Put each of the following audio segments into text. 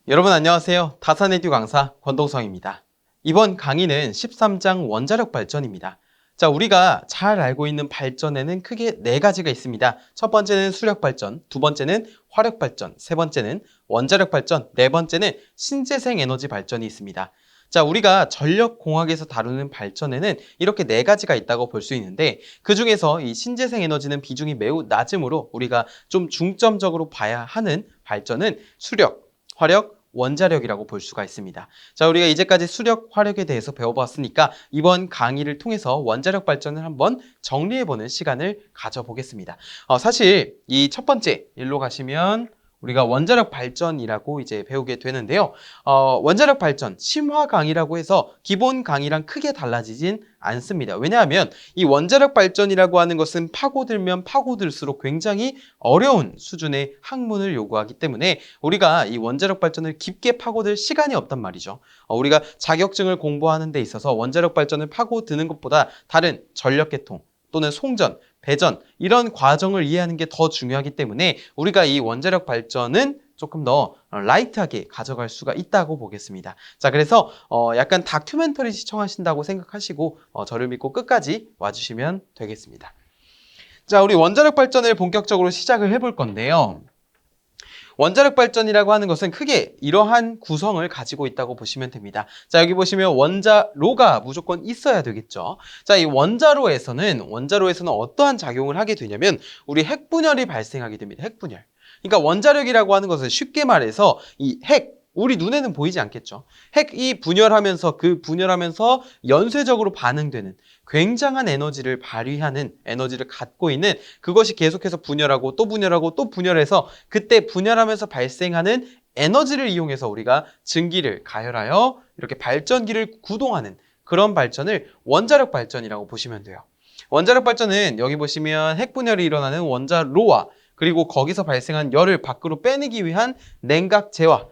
여러분 안녕하세요. 다산에듀 강사 권동성입니다. 이번 강의는 13장 원자력 발전입니다. 자, 우리가 잘 알고 있는 발전에는 크게 네 가지가 있습니다. 첫 번째는 수력 발전, 두 번째는 화력 발전, 세 번째는 원자력 발전, 네 번째는 신재생 에너지 발전이 있습니다. 자, 우리가 전력공학에서 다루는 발전에는 이렇게 네 가지가 있다고 볼 수 있는데 그 중에서 이 신재생 에너지는 비중이 매우 낮으므로 우리가 좀 중점적으로 봐야 하는 발전은 수력, 화력, 원자력이라고 볼 수가 있습니다. 자, 우리가 이제까지 수력, 화력에 대해서 배워봤으니까 이번 강의를 통해서 원자력 발전을 한번 정리해보는 시간을 가져보겠습니다. 사실 이 첫 번째 일로 가시면 우리가 원자력 발전이라고 이제 배우게 되는데요. 원자력 발전, 심화 강의라고 해서 기본 강의랑 크게 달라지진 않습니다. 왜냐하면 이 원자력 발전이라고 하는 것은 파고들면 파고들수록 굉장히 어려운 수준의 학문을 요구하기 때문에 우리가 이 원자력 발전을 깊게 파고들 시간이 없단 말이죠. 우리가 자격증을 공부하는 데 있어서 원자력 발전을 파고드는 것보다 다른 전력계통 또는 송전, 배전 이런 과정을 이해하는 게 더 중요하기 때문에 우리가 이 원자력 발전은 조금 더 라이트하게 가져갈 수가 있다고 보겠습니다. 자, 그래서 약간 다큐멘터리 시청하신다고 생각하시고 저를 믿고 끝까지 와주시면 되겠습니다. 자, 우리 원자력 발전을 본격적으로 시작을 해볼 건데요. 원자력 발전이라고 하는 것은 크게 이러한 구성을 가지고 있다고 보시면 됩니다. 자, 여기 보시면 원자로가 무조건 있어야 되겠죠. 자, 이 원자로에서는 어떠한 작용을 하게 되냐면 우리 핵분열이 발생하게 됩니다. 핵분열. 그러니까 원자력이라고 하는 것은 쉽게 말해서 이 우리 눈에는 보이지 않겠죠. 핵이 분열하면서 그 분열하면서 연쇄적으로 반응되는 굉장한 에너지를 발휘하는 에너지를 갖고 있는 그것이 계속해서 분열하고 또 분열하고 또 분열해서 그때 분열하면서 발생하는 에너지를 이용해서 우리가 증기를 가열하여 이렇게 발전기를 구동하는 그런 발전을 원자력 발전이라고 보시면 돼요. 원자력 발전은 여기 보시면 핵분열이 일어나는 원자로와 그리고 거기서 발생한 열을 밖으로 빼내기 위한 냉각 제화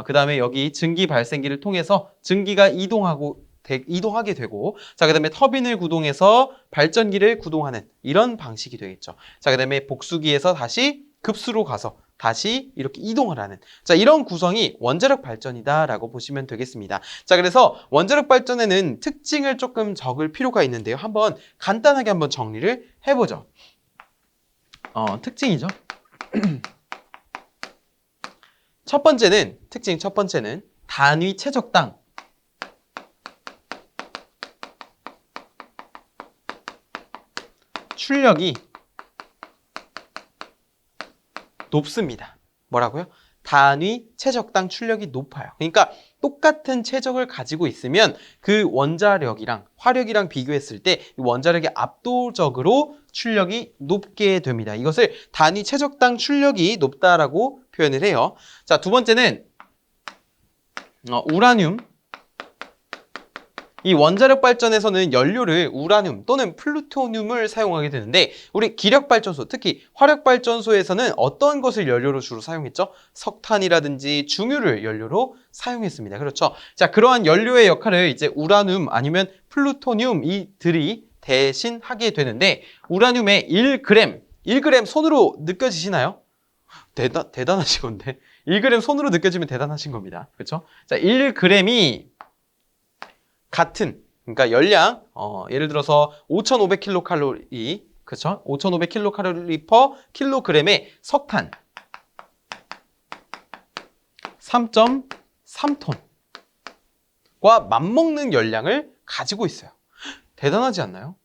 그 다음에 여기 증기 발생기를 통해서 증기가 이동하게 되고 자, 그 다음에 터빈을 구동해서 발전기를 구동하는 이런 방식이 되겠죠. 자, 그 다음에 복수기에서 다시 급수로 가서 다시 이렇게 이동을 하는 자, 이런 구성이 원자력 발전이다라고 보시면 되겠습니다. 자, 그래서 원자력 발전에는 특징을 조금 적을 필요가 있는데요. 한번 간단하게 한번 정리를 해보죠. 특징이죠. 첫 번째는 단위 최적당 출력이 높습니다. 뭐라고요? 단위 최적당 출력이 높아요. 그러니까 똑같은 최적을 가지고 있으면 그 원자력이랑 화력이랑 비교했을 때 원자력이 압도적으로 출력이 높게 됩니다. 이것을 단위 최적당 출력이 높다라고 표현을 해요. 자, 두 번째는 우라늄. 이 원자력 발전에서는 연료를 우라늄 또는 플루토늄을 사용하게 되는데 우리 기력발전소, 특히 화력발전소에서는 어떤 것을 연료로 주로 사용했죠? 석탄이라든지 중유를 연료로 사용했습니다. 그렇죠? 자, 그러한 연료의 역할을 이제 우라늄 아니면 플루토늄 이들이 대신하게 되는데 우라늄의 1g 손으로 느껴지시나요? 대단하신 건데 1g 손으로 느껴지면 대단하신 겁니다. 그렇죠? 자, 1g이 같은 그러니까 열량 예를 들어서 5,500kcal 그렇죠? 5,500kcal per 킬로그램의 석탄 3.3톤과 맞먹는 열량을 가지고 있어요. 대단하지 않나요?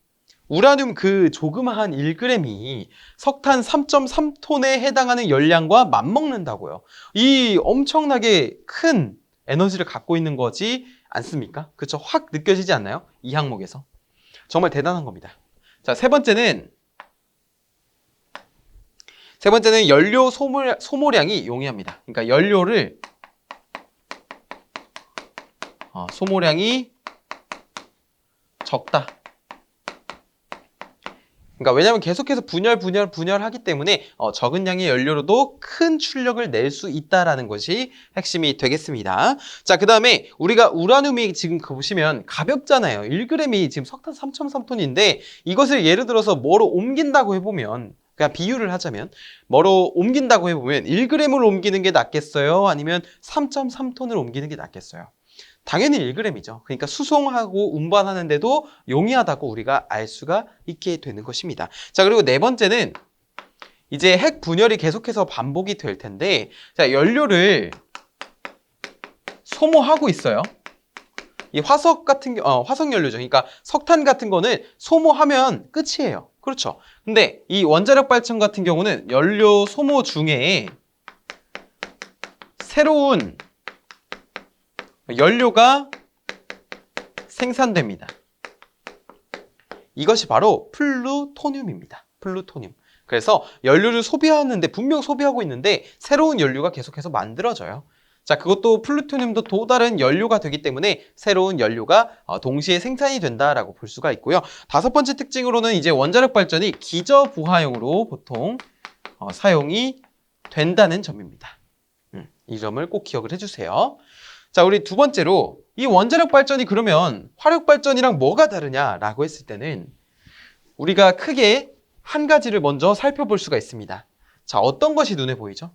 우라늄 그 조그마한 1g이 석탄 3.3톤에 해당하는 열량과 맞먹는다고요. 이 엄청나게 큰 에너지를 갖고 있는 거지 않습니까? 그렇죠? 확 느껴지지 않나요? 이 항목에서. 정말 대단한 겁니다. 자, 세 번째는 연료 소모량이 용이합니다. 그러니까 연료를 소모량이 적다. 그러니까 왜냐하면 계속해서 분열하기 때문에 적은 양의 연료로도 큰 출력을 낼 수 있다라는 것이 핵심이 되겠습니다. 자, 그 다음에 우리가 우라늄이 지금 보시면 가볍잖아요. 1g이 지금 석탄 3.3톤인데 이것을 예를 들어서 뭐로 옮긴다고 해보면 그냥 비유를 하자면 뭐로 옮긴다고 해보면 1g을 옮기는 게 낫겠어요? 아니면 3.3톤을 옮기는 게 낫겠어요? 당연히 1g이죠. 그러니까 수송하고 운반하는데도 용이하다고 우리가 알 수가 있게 되는 것입니다. 자, 그리고 네 번째는 이제 핵 분열이 계속해서 반복이 될 텐데, 자, 연료를 소모하고 있어요. 이 화석 같은 화석 연료죠. 그러니까 석탄 같은 거는 소모하면 끝이에요. 그렇죠. 근데 이 원자력 발전 같은 경우는 연료 소모 중에 새로운 연료가 생산됩니다. 이것이 바로 플루토늄입니다. 플루토늄. 그래서 연료를 소비하는데 분명 소비하고 있는데 새로운 연료가 계속해서 만들어져요. 자, 그것도 플루토늄도 또 다른 연료가 되기 때문에 새로운 연료가 동시에 생산이 된다라고 볼 수가 있고요. 다섯 번째 특징으로는 이제 원자력 발전이 기저부하용으로 보통 사용이 된다는 점입니다. 이 점을 꼭 기억을 해주세요. 자, 우리 두 번째로 이 원자력 발전이 그러면 화력 발전이랑 뭐가 다르냐라고 했을 때는 우리가 크게 한 가지를 먼저 살펴볼 수가 있습니다. 자, 어떤 것이 눈에 보이죠?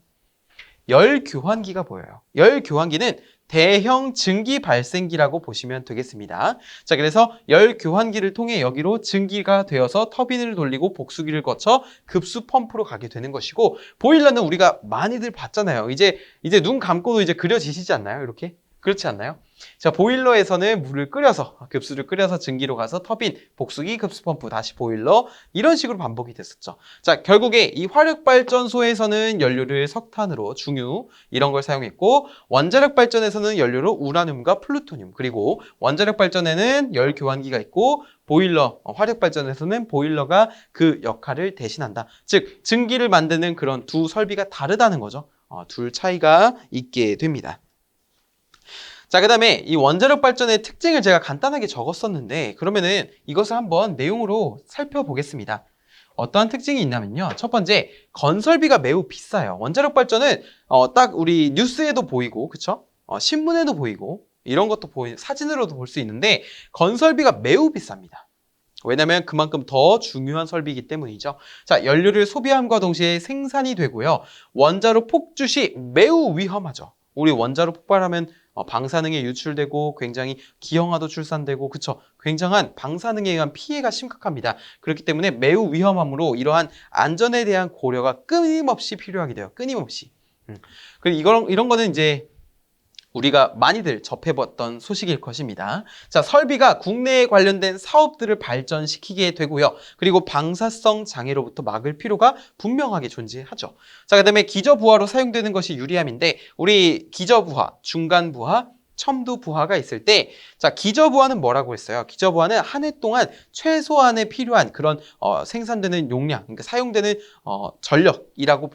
열교환기가 보여요. 열교환기는 대형 증기 발생기라고 보시면 되겠습니다. 자, 그래서 열교환기를 통해 여기로 증기가 되어서 터빈을 돌리고 복수기를 거쳐 급수 펌프로 가게 되는 것이고, 보일러는 우리가 많이들 봤잖아요. 이제 눈 감고도 이제 그려지시지 않나요? 이렇게? 그렇지 않나요? 자, 보일러에서는 물을 끓여서 급수를 끓여서 증기로 가서 터빈, 복수기, 급수펌프, 다시 보일러 이런 식으로 반복이 됐었죠. 자, 결국에 이 화력발전소에서는 연료를 석탄으로 중유 이런 걸 사용했고, 원자력 발전에서는 연료로 우라늄과 플루토늄, 그리고 원자력 발전에는 열 교환기가 있고 보일러, 화력 발전에서는 보일러가 그 역할을 대신한다. 즉 증기를 만드는 그런 두 설비가 다르다는 거죠. 둘 차이가 있게 됩니다. 자, 그 다음에 이 원자력 발전의 특징을 제가 간단하게 적었었는데, 그러면은 이것을 한번 내용으로 살펴보겠습니다. 어떠한 특징이 있냐면요. 첫 번째, 건설비가 매우 비싸요. 원자력 발전은 딱 우리 뉴스에도 보이고, 그쵸? 신문에도 보이고, 이런 것도 사진으로도 볼 수 있는데, 건설비가 매우 비쌉니다. 왜냐하면 그만큼 더 중요한 설비이기 때문이죠. 자, 연료를 소비함과 동시에 생산이 되고요. 원자로 폭주 시 매우 위험하죠. 우리 원자로 폭발하면 방사능에 유출되고 굉장히 기형아도 출산되고, 그쵸? 굉장한 방사능에 의한 피해가 심각합니다. 그렇기 때문에 매우 위험하므로 이러한 안전에 대한 고려가 끊임없이 필요하게 돼요. 끊임없이. 그리고 이런 거는 이제 우리가 많이들 접해봤던 소식일 것입니다. 자, 설비가 국내에 관련된 사업들을 발전시키게 되고요. 그리고 방사성 장애로부터 막을 필요가 분명하게 존재하죠. 자, 그 다음에 기저부하로 사용되는 것이 유리함인데, 우리 기저부하, 중간부하, 첨두부하가 있을 때, 자, 기저부하는 뭐라고 했어요? 기저부하는 한 해 동안 최소한에 필요한 그런 생산되는 용량, 그러니까 사용되는 전력이라고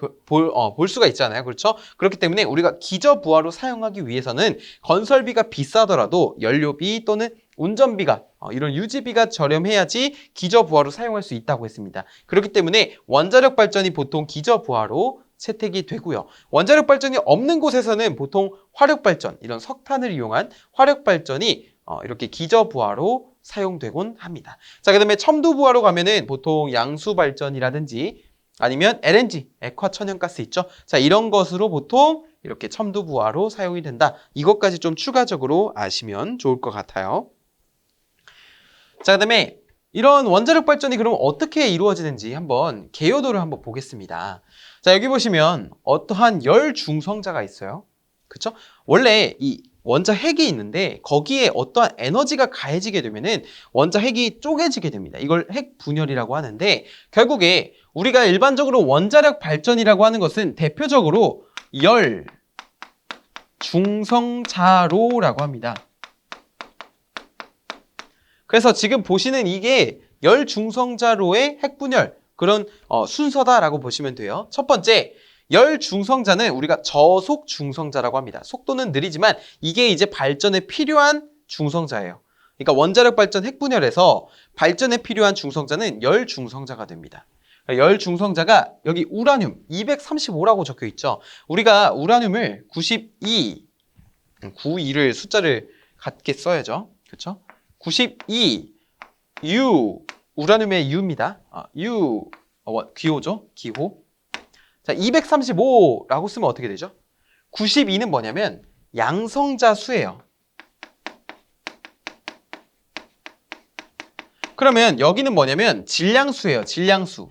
볼 수가 있잖아요. 그렇죠? 그렇기 때문에 우리가 기저부하로 사용하기 위해서는 건설비가 비싸더라도 연료비 또는 운전비가 이런 유지비가 저렴해야지 기저부하로 사용할 수 있다고 했습니다. 그렇기 때문에 원자력 발전이 보통 기저부하로 채택이 되고요. 원자력 발전이 없는 곳에서는 보통 화력 발전, 이런 석탄을 이용한 화력 발전이 이렇게 기저부하로 사용되곤 합니다. 자, 그다음에 첨두부하로 가면은 보통 양수 발전이라든지 아니면 LNG, 액화천연가스 있죠? 자, 이런 것으로 보통 이렇게 첨두부하로 사용이 된다. 이것까지 좀 추가적으로 아시면 좋을 것 같아요. 자, 그다음에 이런 원자력 발전이 그럼 어떻게 이루어지는지 한번 개요도를 한번 보겠습니다. 자, 여기 보시면 어떠한 열 중성자가 있어요. 그쵸? 원래 이 원자 핵이 있는데 거기에 어떠한 에너지가 가해지게 되면은 원자 핵이 쪼개지게 됩니다. 이걸 핵 분열이라고 하는데, 결국에 우리가 일반적으로 원자력 발전이라고 하는 것은 대표적으로 열 중성자로라고 합니다. 그래서 지금 보시는 이게 열 중성자로의 핵분열 그런 순서다라고 보시면 돼요. 첫 번째, 열 중성자는 우리가 저속 중성자라고 합니다. 속도는 느리지만 이게 이제 발전에 필요한 중성자예요. 그러니까 원자력 발전 핵분열에서 발전에 필요한 중성자는 열 중성자가 됩니다. 열 중성자가 여기 우라늄 235라고 적혀 있죠. 우리가 우라늄을 92를 숫자를 같게 써야죠. 그렇죠? 92 U 우라늄의 U입니다. U 기호죠. 기호. 자, 235라고 쓰면 어떻게 되죠? 92는 뭐냐면 양성자 수예요. 그러면 여기는 뭐냐면 질량수예요. 질량수.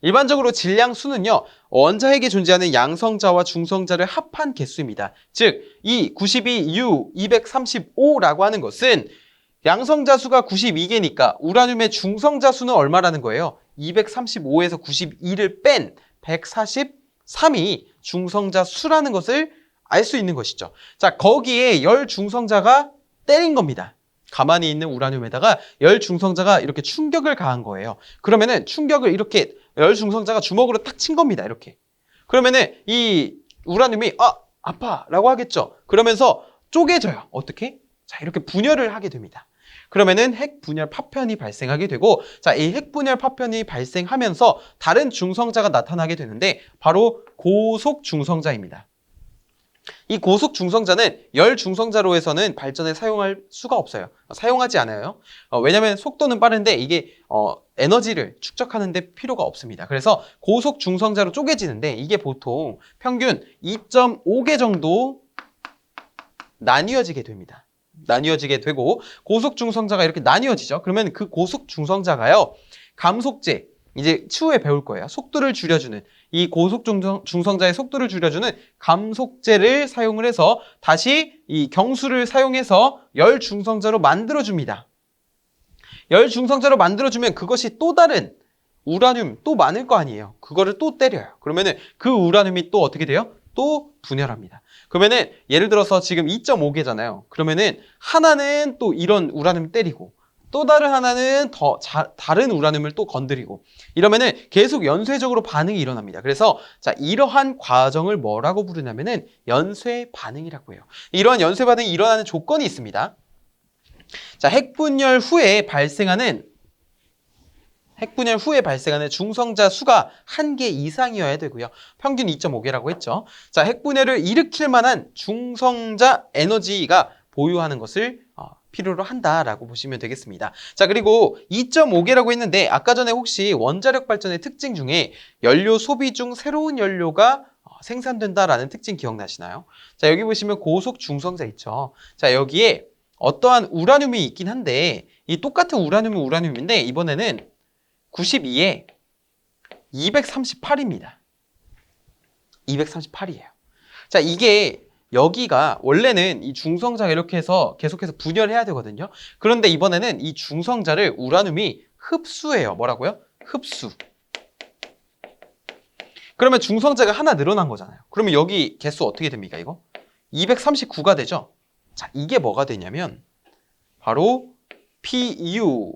일반적으로 질량수는요, 원자핵에 존재하는 양성자와 중성자를 합한 개수입니다. 즉, 이 92U 235라고 하는 것은 양성자 수가 92개니까 우라늄의 중성자 수는 얼마라는 거예요? 235에서 92를 뺀 143이 중성자 수라는 것을 알 수 있는 것이죠. 자, 거기에 열 중성자가 때린 겁니다. 가만히 있는 우라늄에다가 열 중성자가 이렇게 충격을 가한 거예요. 그러면은 충격을 이렇게 열 중성자가 주먹으로 탁 친 겁니다. 이렇게. 그러면은 이 우라늄이 아파 라고 하겠죠. 그러면서 쪼개져요. 어떻게? 자, 이렇게 분열을 하게 됩니다. 그러면은 핵 분열 파편이 발생하게 되고, 자, 이 핵 분열 파편이 발생하면서 다른 중성자가 나타나게 되는데 바로 고속 중성자입니다. 이 고속 중성자는 열 중성자로 해서는 발전에 사용할 수가 없어요. 사용하지 않아요. 왜냐하면 속도는 빠른데 이게 에너지를 축적하는 데 필요가 없습니다. 그래서 고속 중성자로 쪼개지는데 이게 보통 평균 2.5개 정도 나뉘어지게 됩니다. 나뉘어지게 되고 고속 중성자가 이렇게 나뉘어지죠. 그러면 그 고속 중성자가요, 감속제, 이제 추후에 배울 거예요. 속도를 줄여주는, 이 고속 중성자의 속도를 줄여주는 감속제를 사용을 해서 다시 이 경수를 사용해서 열 중성자로 만들어줍니다. 열 중성자로 만들어주면 그것이 또 다른 우라늄 또 많을 거 아니에요. 그거를 또 때려요. 그러면은 그 우라늄이 또 어떻게 돼요? 또 분열합니다. 그러면은 예를 들어서 지금 2.5개잖아요. 그러면은 하나는 또 이런 우라늄 때리고 또 다른 하나는 다른 우라늄을 또 건드리고 이러면은 계속 연쇄적으로 반응이 일어납니다. 그래서 자, 이러한 과정을 뭐라고 부르냐면은 연쇄 반응이라고 해요. 이러한 연쇄 반응이 일어나는 조건이 있습니다. 자, 핵분열 후에 발생하는 중성자 수가 1개 이상이어야 되고요. 평균 2.5개라고 했죠. 자, 핵분열을 일으킬 만한 중성자 에너지가 보유하는 것을 필요로 한다라고 보시면 되겠습니다. 자, 그리고 2.5개라고 했는데 아까 전에 혹시 원자력 발전의 특징 중에 연료 소비 중 새로운 연료가 생산된다라는 특징 기억나시나요? 자, 여기 보시면 고속 중성자 있죠. 자, 여기에 어떠한 우라늄이 있긴 한데 이 똑같은 우라늄은 우라늄인데 이번에는 92에 238입니다. 238이에요. 자, 이게 여기가 원래는 이 중성자가 이렇게 해서 계속해서 분열해야 되거든요. 그런데 이번에는 이 중성자를 우라늄이 흡수해요. 뭐라고요? 흡수. 그러면 중성자가 하나 늘어난 거잖아요. 그러면 여기 개수 어떻게 됩니까, 이거? 239가 되죠? 자, 이게 뭐가 되냐면 바로 Pu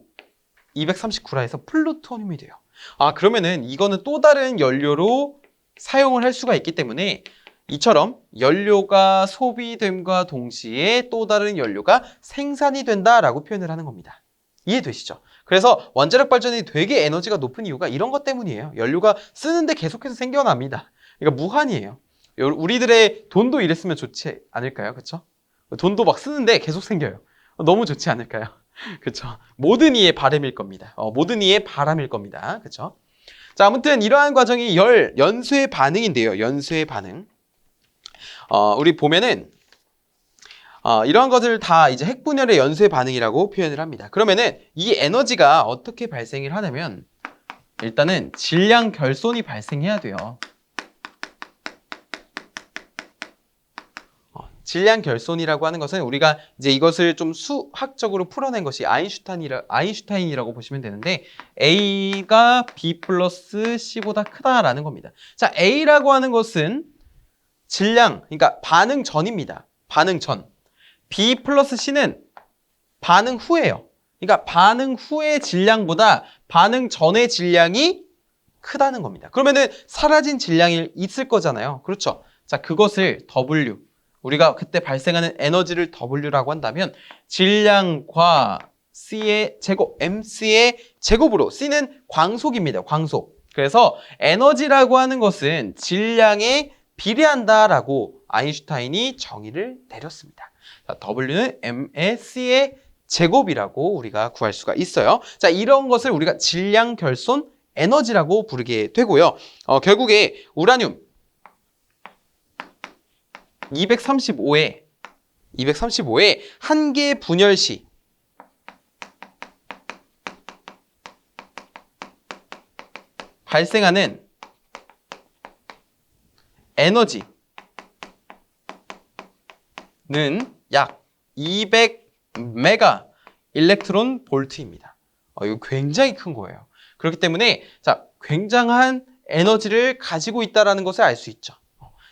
239라 해서 플루토늄이 돼요. 그러면은 이거는 또 다른 연료로 사용을 할 수가 있기 때문에 이처럼 연료가 소비됨과 동시에 또 다른 연료가 생산이 된다라고 표현을 하는 겁니다. 이해되시죠? 그래서 원자력 발전이 되게 에너지가 높은 이유가 이런 것 때문이에요. 연료가 쓰는데 계속해서 생겨납니다. 그러니까 무한이에요. 우리들의 돈도 이랬으면 좋지 않을까요? 그렇죠? 돈도 막 쓰는데 계속 생겨요. 너무 좋지 않을까요? 그렇죠? 모든 이의 바람일 겁니다. 모든 이의 바람일 겁니다. 그렇죠? 자, 아무튼 이러한 과정이 연쇄 반응인데요. 연쇄 반응. 우리 보면은 이러한 것을 다 이제 핵분열의 연쇄 반응이라고 표현을 합니다. 그러면은 이 에너지가 어떻게 발생을 하냐면 일단은 질량 결손이 발생해야 돼요. 질량 결손이라고 하는 것은 우리가 이제 이것을 좀 수학적으로 풀어낸 것이 아인슈타인이라고 보시면 되는데 A가 B 플러스 C보다 크다라는 겁니다. 자, A라고 하는 것은 질량, 그러니까 반응 전입니다. 반응 전. B 플러스 C는 반응 후예요. 그러니까 반응 후의 질량보다 반응 전의 질량이 크다는 겁니다. 그러면은 사라진 질량이 있을 거잖아요. 그렇죠? 자, 그것을 W, 우리가 그때 발생하는 에너지를 W라고 한다면 질량과 C의 제곱, MC의 제곱으로 C는 광속입니다. 광속. 그래서 에너지라고 하는 것은 질량에 비례한다라고 아인슈타인이 정의를 내렸습니다. 자, W는 M의 C의 제곱이라고 우리가 구할 수가 있어요. 자, 이런 것을 우리가 질량 결손 에너지라고 부르게 되고요. 결국에 우라늄 235에 한 개 분열 시 발생하는 에너지는 약 200메가 일렉트론 볼트입니다. 이거 굉장히 큰 거예요. 그렇기 때문에 자, 굉장한 에너지를 가지고 있다는 것을 알 수 있죠.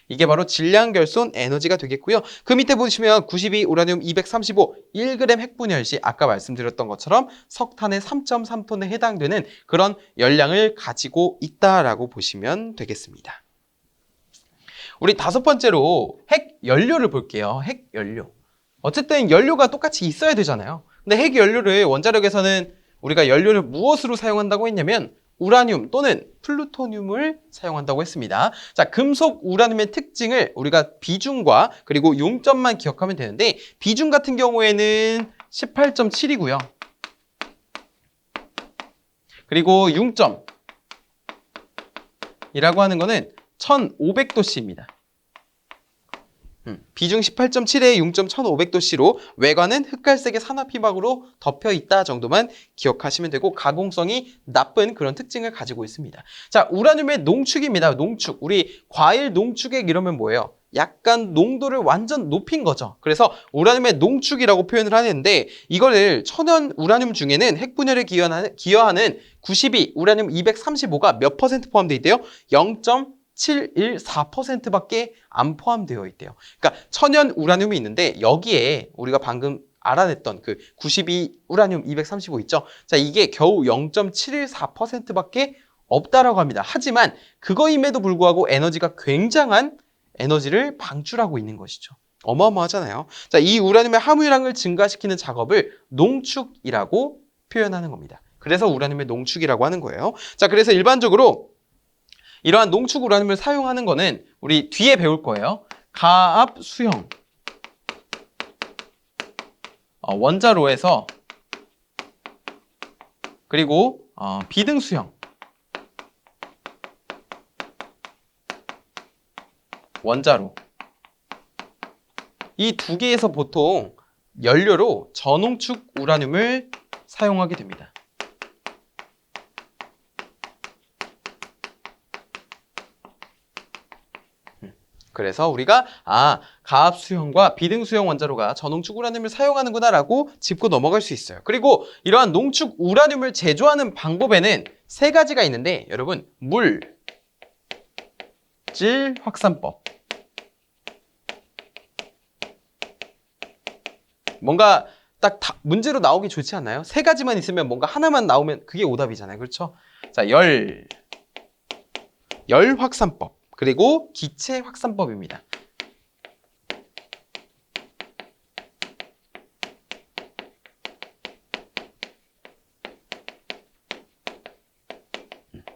이게 바로 질량 결손 에너지가 되겠고요. 그 밑에 보시면 92 우라늄 235 1g 핵분열 시 아까 말씀드렸던 것처럼 석탄의 3.3톤에 해당되는 그런 열량을 가지고 있다라고 보시면 되겠습니다. 우리 다섯 번째로 핵 연료를 볼게요. 핵 연료. 어쨌든 연료가 똑같이 있어야 되잖아요. 근데 핵 연료를 원자력에서는 우리가 연료를 무엇으로 사용한다고 했냐면 우라늄 또는 플루토늄을 사용한다고 했습니다. 자, 금속 우라늄의 특징을 우리가 비중과 그리고 용점만 기억하면 되는데 비중 같은 경우에는 18.7이고요. 그리고 융점이라고 하는 거는 1500도씨입니다. 비중 18.7에 융점 1500도씨로 외관은 흑갈색의 산화피막으로 덮여 있다 정도만 기억하시면 되고 가공성이 나쁜 그런 특징을 가지고 있습니다. 자, 우라늄의 농축입니다. 농축. 우리 과일 농축액 이러면 뭐예요? 약간 농도를 완전 높인 거죠. 그래서 우라늄의 농축이라고 표현을 하는데 이거를 천연 우라늄 중에는 핵분열에 기여하는 92 우라늄 235가 몇 퍼센트 포함되어 있대요? 0.714%밖에 안 포함되어 있대요. 그러니까 천연 우라늄이 있는데 여기에 우리가 방금 알아냈던 그 92 우라늄 235 있죠? 자, 이게 겨우 0.714%밖에 없다라고 합니다. 하지만 그거임에도 불구하고 에너지가 굉장한 에너지를 방출하고 있는 것이죠. 어마어마하잖아요. 자, 이 우라늄의 함유량을 증가시키는 작업을 농축이라고 표현하는 겁니다. 그래서 우라늄의 농축이라고 하는 거예요. 자, 그래서 일반적으로 이러한 농축 우라늄을 사용하는 거는 우리 뒤에 배울 거예요. 가압 수형 원자로에서 그리고 비등 수형 원자로 이 두 개에서 보통 연료로 저농축 우라늄을 사용하게 됩니다. 그래서 우리가 가압 수형과 비등 수형 원자로가 저농축 우라늄을 사용하는구나 라고 짚고 넘어갈 수 있어요. 그리고 이러한 농축 우라늄을 제조하는 방법에는 세 가지가 있는데 여러분 물, 질 확산법 뭔가 딱 문제로 나오기 좋지 않나요? 세 가지만 있으면 뭔가 하나만 나오면 그게 오답이잖아요. 그렇죠? 자, 열 확산법 그리고 기체 확산법입니다.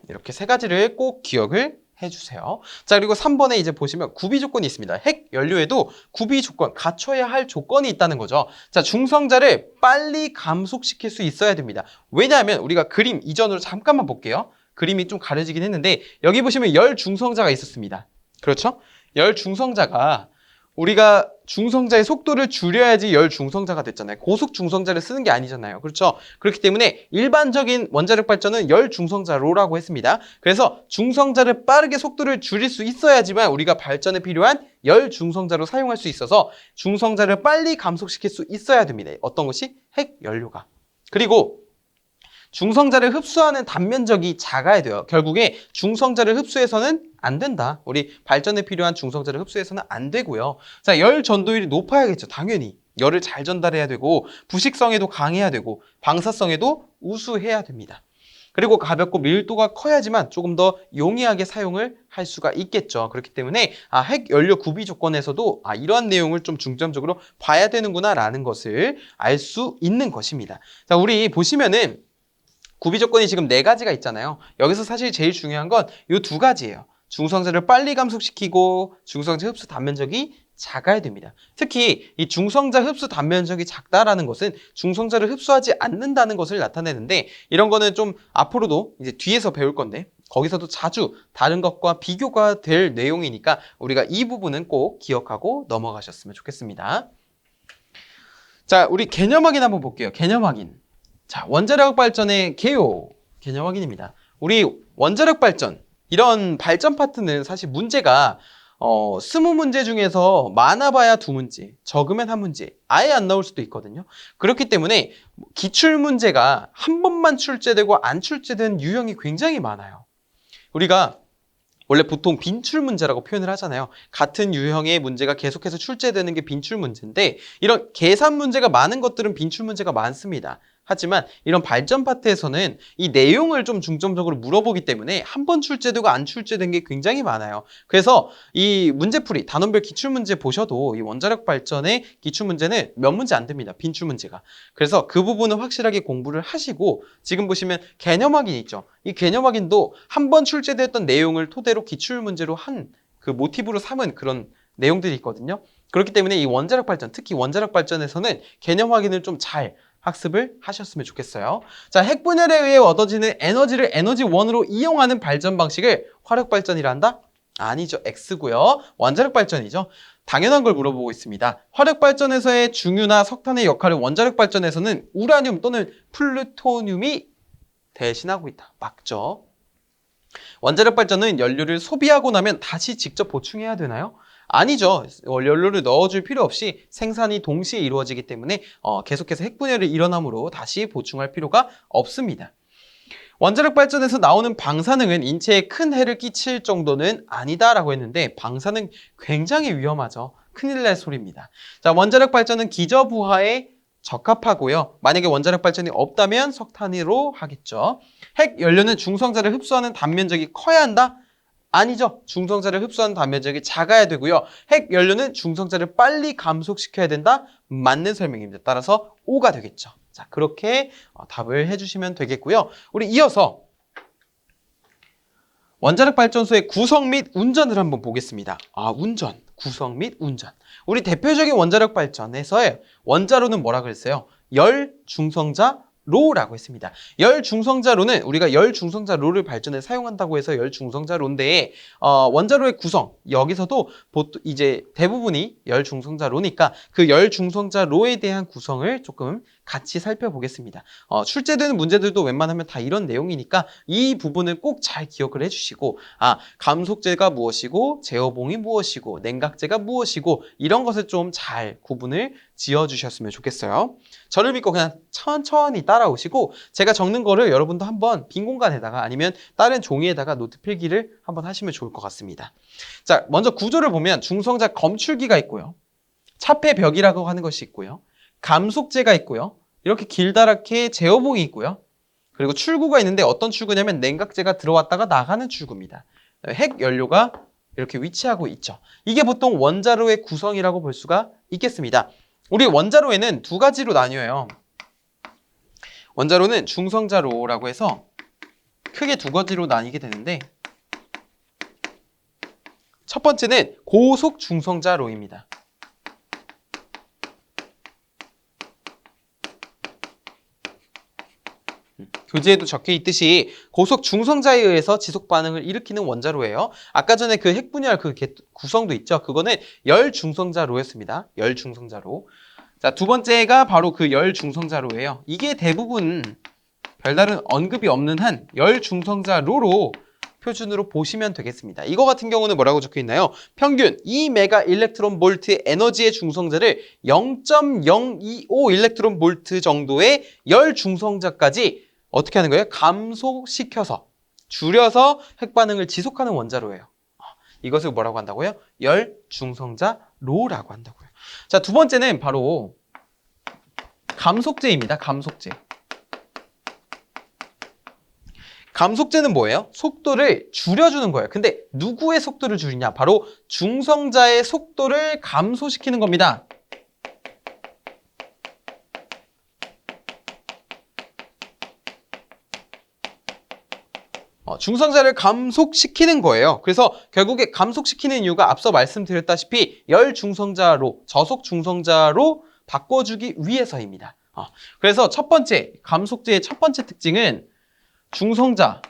이렇게 세 가지를 꼭 기억을 해주세요. 자, 그리고 3번에 이제 보시면 구비 조건이 있습니다. 핵 연료에도 구비 조건, 갖춰야 할 조건이 있다는 거죠. 자, 중성자를 빨리 감속시킬 수 있어야 됩니다. 왜냐하면 우리가 그림 이전으로 잠깐만 볼게요. 그림이 좀 가려지긴 했는데 여기 보시면 열 중성자가 있었습니다. 그렇죠? 열 중성자가 우리가 중성자의 속도를 줄여야지 열 중성자가 됐잖아요. 고속 중성자를 쓰는 게 아니잖아요. 그렇죠? 그렇기 때문에 일반적인 원자력 발전은 열 중성자로라고 했습니다. 그래서 중성자를 빠르게 속도를 줄일 수 있어야지만 우리가 발전에 필요한 열 중성자로 사용할 수 있어서 중성자를 빨리 감속시킬 수 있어야 됩니다. 어떤 것이? 핵 연료가. 그리고 중성자를 흡수하는 단면적이 작아야 돼요. 결국에 중성자를 흡수해서는 안 된다. 우리 발전에 필요한 중성자를 흡수해서는 안 되고요. 자, 열 전도율이 높아야겠죠. 당연히. 열을 잘 전달해야 되고 부식성에도 강해야 되고 방사성에도 우수해야 됩니다. 그리고 가볍고 밀도가 커야지만 조금 더 용이하게 사용을 할 수가 있겠죠. 그렇기 때문에 핵 연료 구비 조건에서도 이러한 내용을 좀 중점적으로 봐야 되는구나라는 것을 알 수 있는 것입니다. 자, 우리 보시면은 구비 조건이 지금 4가지가 있잖아요. 여기서 사실 제일 중요한 건 이 2가지예요. 중성자를 빨리 감속시키고 중성자 흡수 단면적이 작아야 됩니다. 특히 이 중성자 흡수 단면적이 작다라는 것은 중성자를 흡수하지 않는다는 것을 나타내는데 이런 거는 좀 앞으로도 이제 뒤에서 배울 건데 거기서도 자주 다른 것과 비교가 될 내용이니까 우리가 이 부분은 꼭 기억하고 넘어가셨으면 좋겠습니다. 자, 우리 개념 확인 한번 볼게요. 개념 확인. 자, 원자력 발전의 개요. 개념 확인입니다. 우리 원자력 발전, 이런 발전 파트는 사실 문제가 20문제 중에서 많아봐야 2문제, 적으면 1문제, 아예 안 나올 수도 있거든요. 그렇기 때문에 기출문제가 한 번만 출제되고 안 출제된 유형이 굉장히 많아요. 우리가 원래 보통 빈출 문제라고 표현을 하잖아요. 같은 유형의 문제가 계속해서 출제되는 게 빈출 문제인데 이런 계산 문제가 많은 것들은 빈출 문제가 많습니다. 하지만 이런 발전 파트에서는 이 내용을 좀 중점적으로 물어보기 때문에 한 번 출제되고 안 출제된 게 굉장히 많아요. 그래서 이 문제풀이, 단원별 기출문제 보셔도 이 원자력 발전의 기출문제는 몇 문제 안 됩니다. 빈출 문제가. 그래서 그 부분은 확실하게 공부를 하시고 지금 보시면 개념 확인 있죠. 이 개념 확인도 한 번 출제됐던 내용을 토대로 기출문제로 한 그 모티브로 삼은 그런 내용들이 있거든요. 그렇기 때문에 이 원자력 발전, 특히 원자력 발전에서는 개념 확인을 좀 잘 학습을 하셨으면 좋겠어요. 자, 핵 분열에 의해 얻어지는 에너지를 에너지1으로 이용하는 발전 방식을 화력 발전이라 한다? 아니죠. X고요. 원자력 발전이죠. 당연한 걸 물어보고 있습니다. 화력 발전에서의 중유나 석탄의 역할을 원자력 발전에서는 우라늄 또는 플루토늄이 대신하고 있다. 맞죠? 원자력 발전은 연료를 소비하고 나면 다시 직접 보충해야 되나요? 아니죠. 연료를 넣어줄 필요 없이 생산이 동시에 이루어지기 때문에 계속해서 핵분열이 일어나므로 다시 보충할 필요가 없습니다. 원자력 발전에서 나오는 방사능은 인체에 큰 해를 끼칠 정도는 아니다라고 했는데 방사능 굉장히 위험하죠. 큰일 날 소리입니다. 자, 원자력 발전은 기저부하에 적합하고요. 만약에 원자력 발전이 없다면 석탄으로 하겠죠. 핵 연료는 중성자를 흡수하는 단면적이 커야 한다? 아니죠. 중성자를 흡수하는 단면적이 작아야 되고요. 핵 연료는 중성자를 빨리 감속시켜야 된다? 맞는 설명입니다. 따라서 O가 되겠죠. 자, 그렇게 답을 해주시면 되겠고요. 우리 이어서 원자력 발전소의 구성 및 운전을 한번 보겠습니다. 운전, 구성 및 운전. 우리 대표적인 원자력 발전에서의 원자로는 뭐라 그랬어요? 열 중성자 로라고 했습니다. 열 중성자로는 우리가 열 중성자로를 발전에 사용한다고 해서 열 중성자로인데 원자로의 구성 여기서도 보통 이제 대부분이 열 중성자로니까 그 열 중성자로에 대한 구성을 조금 같이 살펴보겠습니다. 출제되는 문제들도 웬만하면 다 이런 내용이니까 이 부분을 꼭 잘 기억을 해주시고 감속재가 무엇이고 제어봉이 무엇이고 냉각재가 무엇이고 이런 것을 좀 잘 구분을 지어주셨으면 좋겠어요. 저를 믿고 그냥 천천히 따라오시고 제가 적는 거를 여러분도 한번 빈 공간에다가 아니면 다른 종이에다가 노트 필기를 한번 하시면 좋을 것 같습니다. 자, 먼저 구조를 보면 중성자 검출기가 있고요. 차폐벽이라고 하는 것이 있고요. 감속재가 있고요. 이렇게 길다랗게 제어봉이 있고요. 그리고 출구가 있는데 어떤 출구냐면 냉각재가 들어왔다가 나가는 출구입니다. 핵 연료가 이렇게 위치하고 있죠. 이게 보통 원자로의 구성이라고 볼 수가 있겠습니다. 우리 원자로에는 두 가지로 나뉘어요. 원자로는 중성자로라고 해서 크게 두 가지로 나뉘게 되는데 첫 번째는 고속 중성자로입니다. 교재에도 적혀 있듯이 고속 중성자에 의해서 지속 반응을 일으키는 원자로예요. 아까 전에 그 핵분열 그 구성도 있죠. 그거는 열 중성자로였습니다. 열 중성자로. 자, 두 번째가 바로 그 열 중성자로예요. 이게 대부분 별다른 언급이 없는 한 열 중성자로로 표준으로 보시면 되겠습니다. 이거 같은 경우는 뭐라고 적혀 있나요? 평균 2메가 일렉트론 볼트 에너지의 중성자를 0.025 일렉트론 볼트 정도의 열 중성자까지 어떻게 하는 거예요? 감속시켜서 줄여서 핵반응을 지속하는 원자로예요. 이것을 뭐라고 한다고요? 열 중성자로라고 한다고요. 자, 두 번째는 바로 감속재입니다. 감속재. 감속재는 뭐예요? 속도를 줄여주는 거예요. 근데 누구의 속도를 줄이냐? 바로 중성자의 속도를 감소시키는 겁니다. 중성자를 감속시키는 거예요. 그래서 결국에 감속시키는 이유가 앞서 말씀드렸다시피 열중성자로, 저속중성자로 바꿔주기 위해서입니다. 그래서 첫 번째, 감속제의 첫 번째 특징은 중성자,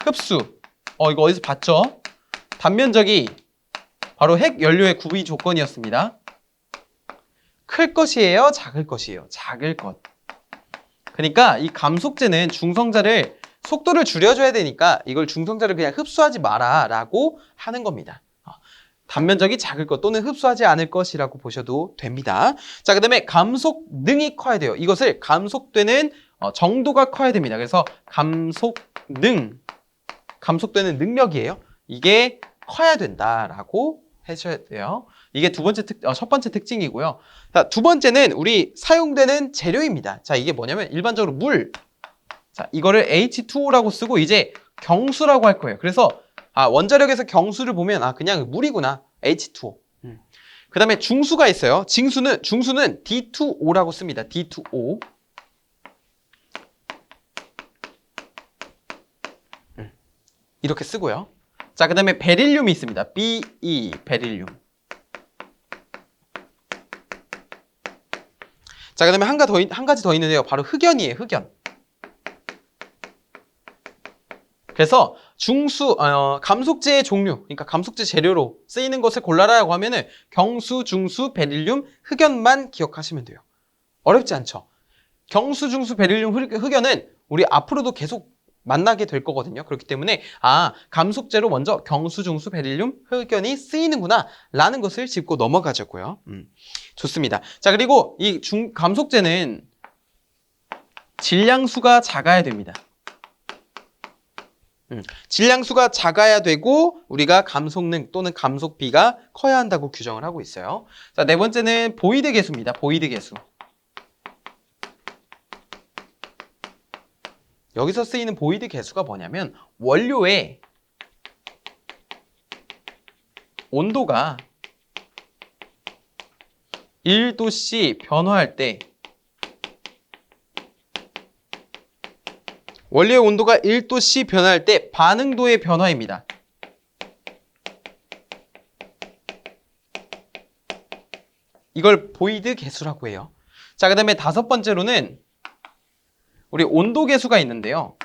흡수. 이거 어디서 봤죠? 단면적이 바로 핵 연료의 구비 조건이었습니다. 클 것이에요? 작을 것이에요? 작을 것. 그러니까 이 감속제는 중성자를 속도를 줄여줘야 되니까 이걸 중성자를 그냥 흡수하지 마라 라고 하는 겁니다. 단면적이 작을 것 또는 흡수하지 않을 것이라고 보셔도 됩니다. 자, 그 다음에 감속능이 커야 돼요. 이것을 감속되는 정도가 커야 됩니다. 그래서 감속되는 능력이에요. 이게 커야 된다라고 해줘야 돼요. 이게 첫 번째 특징이고요. 자, 두 번째는 우리 사용되는 재료입니다. 자, 이게 뭐냐면 일반적으로 물. 자, 이거를 H2O라고 쓰고 이제 경수라고 할 거예요. 그래서 원자력에서 경수를 보면 그냥 물이구나. H2O. 그 다음에 중수가 있어요. 중수는 D2O라고 씁니다. D2O. 이렇게 쓰고요. 자, 그 다음에 베릴륨이 있습니다. BE, 베릴륨. 자, 그 다음에 한 가지 더 있는데요. 바로 흑연이에요, 흑연. 그래서 감속제의 종류, 그러니까 감속제 재료로 쓰이는 것을 골라라라고 하면은 경수, 중수, 베릴륨, 흑연만 기억하시면 돼요. 어렵지 않죠? 경수, 중수, 베릴륨, 흑연은 우리 앞으로도 계속 만나게 될 거거든요. 그렇기 때문에 감속제로 먼저 경수, 중수, 베릴륨, 흑연이 쓰이는구나 라는 것을 짚고 넘어가자고요. 좋습니다. 자, 그리고 이 감속제는 질량수가 작아야 됩니다. 질량수가 작아야 되고 우리가 감속능 또는 감속비가 커야 한다고 규정을 하고 있어요. 자, 네 번째는 보이드 계수입니다. 보이드 계수. 여기서 쓰이는 보이드 계수가 뭐냐면 원료의 온도가 1도씨 변화할 때 원료의 온도가 1도씨 변화할 때 반응도의 변화입니다. 이걸 보이드 계수라고 해요. 자, 그 다음에 다섯 번째로는 우리 온도 계수가 있는데요.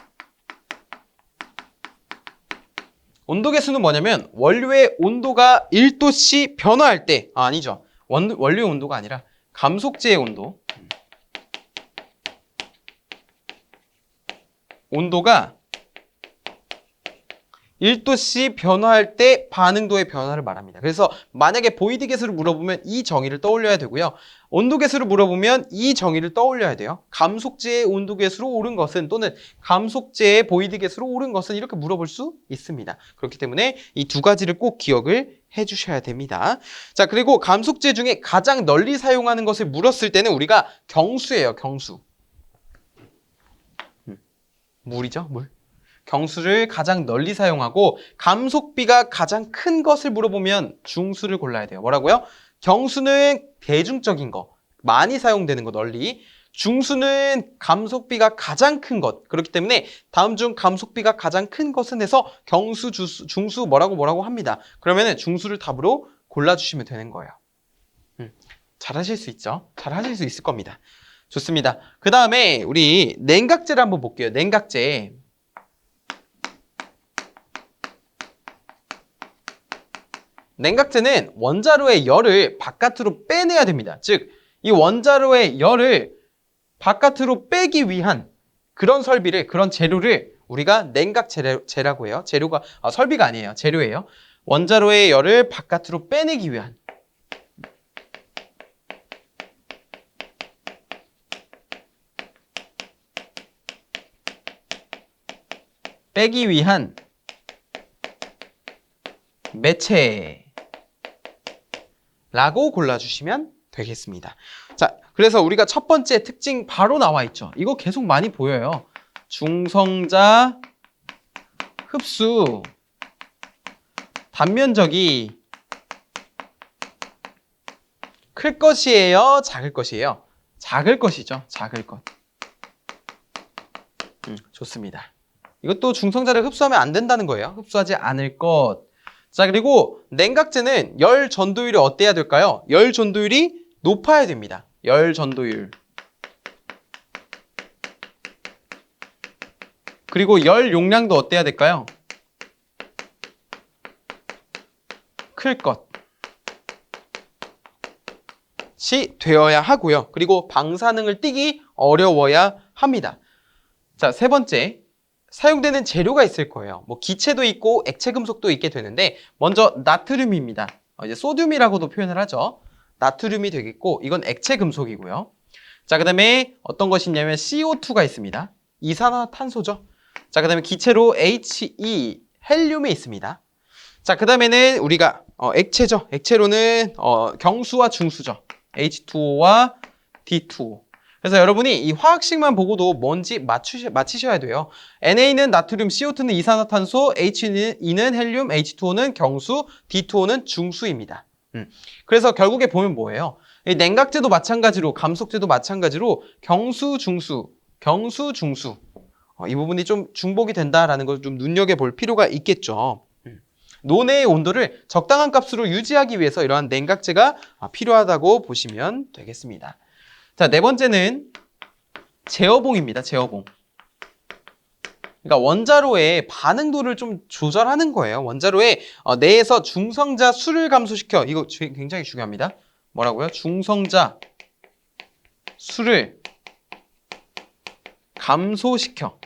온도 계수는 뭐냐면 원료의 온도가 1도씨 변화할 때 아니죠. 원료의 온도가 아니라 감속제의 온도. 온도가 1도씨 변화할 때 반응도의 변화를 말합니다. 그래서 만약에 보이드 계수를 물어보면 이 정의를 떠올려야 되고요. 온도 계수를 물어보면 이 정의를 떠올려야 돼요. 감속제의 온도 계수로 옳은 것은 또는 감속제의 보이드 계수로 옳은 것은 이렇게 물어볼 수 있습니다. 그렇기 때문에 이 두 가지를 꼭 기억을 해주셔야 됩니다. 자, 그리고 감속제 중에 가장 널리 사용하는 것을 물었을 때는 우리가 경수예요. 경수. 물이죠, 물. 경수를 가장 널리 사용하고 감속비가 가장 큰 것을 물어보면 중수를 골라야 돼요. 뭐라고요? 경수는 대중적인 거, 많이 사용되는 거 널리. 중수는 감속비가 가장 큰 것. 그렇기 때문에 다음 중 감속비가 가장 큰 것은 해서 경수, 중수 뭐라고 합니다. 그러면은 중수를 답으로 골라주시면 되는 거예요. 잘하실 수 있죠? 잘하실 수 있을 겁니다. 좋습니다. 그 다음에 우리 냉각제를 한번 볼게요. 냉각제. 냉각제는 원자로의 열을 바깥으로 빼내야 됩니다. 즉, 이 원자로의 열을 바깥으로 빼기 위한 그런 설비를, 그런 재료를 우리가 냉각제라고 해요. 재료가, 설비가 아니에요. 재료예요. 원자로의 열을 바깥으로 빼내기 위한. 빼기 위한 매체라고 골라주시면 되겠습니다. 자, 그래서 우리가 첫 번째 특징 바로 나와 있죠. 이거 계속 많이 보여요. 중성자 흡수 단면적이 클 것이에요? 작을 것이에요? 작을 것이죠. 작을 것. 좋습니다. 이것도 중성자를 흡수하면 안 된다는 거예요. 흡수하지 않을 것. 자, 그리고 냉각제는 열 전도율이 어때야 될까요? 열 전도율이 높아야 됩니다. 열 전도율. 그리고 열 용량도 어때야 될까요? 클 것이 되어야 하고요. 그리고 방사능을 띠기 어려워야 합니다. 자, 세 번째. 사용되는 재료가 있을 거예요. 뭐 기체도 있고 액체 금속도 있게 되는데 먼저 나트륨입니다. 이제 소듐이라고도 표현을 하죠. 나트륨이 되겠고 이건 액체 금속이고요. 자, 그다음에 어떤 것이 있냐면 CO2가 있습니다. 이산화탄소죠. 자, 그다음에 기체로 He, 헬륨이 있습니다. 자, 그다음에는 우리가 액체죠. 액체로는 경수와 중수죠. H2O와 D2O. 그래서 여러분이 이 화학식만 보고도 뭔지 맞히셔야 돼요. NA는 나트륨, CO2는 이산화탄소, H2는 헬륨, H2O는 경수, D2O는 중수입니다. 그래서 결국에 보면 뭐예요? 냉각제도 마찬가지로, 감속제도 마찬가지로 경수, 중수, 경수, 중수. 이 부분이 좀 중복이 된다라는 걸 좀 눈여겨볼 필요가 있겠죠. 노내의 온도를 적당한 값으로 유지하기 위해서 이러한 냉각제가 필요하다고 보시면 되겠습니다. 자, 네 번째는 제어봉입니다. 제어봉. 그러니까 원자로의 반응도를 좀 조절하는 거예요. 원자로의 내에서 중성자 수를 감소시켜. 이거 굉장히 중요합니다. 뭐라고요? 중성자 수를 감소시켜.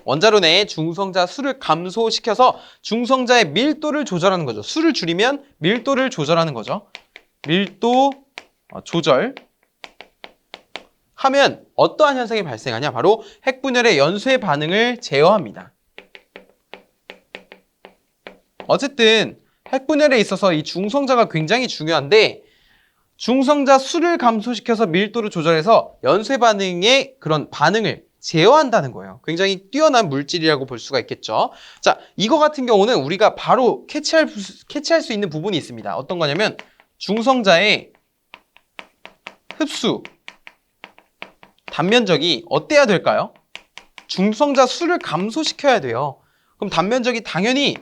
원자로 내에 중성자 수를 감소시켜서 중성자의 밀도를 조절하는 거죠. 수를 줄이면 밀도를 조절하는 거죠. 밀도 조절 하면 어떠한 현상이 발생하냐? 바로 핵분열의 연쇄 반응을 제어합니다. 어쨌든 핵분열에 있어서 이 중성자가 굉장히 중요한데 중성자 수를 감소시켜서 밀도를 조절해서 연쇄 반응의 그런 반응을 제어한다는 거예요. 굉장히 뛰어난 물질이라고 볼 수가 있겠죠. 자, 이거 같은 경우는 우리가 바로 캐치할 수 있는 부분이 있습니다. 어떤 거냐면 중성자의 흡수 단면적이 어때야 될까요? 중성자 수를 감소시켜야 돼요. 그럼 단면적이 당연히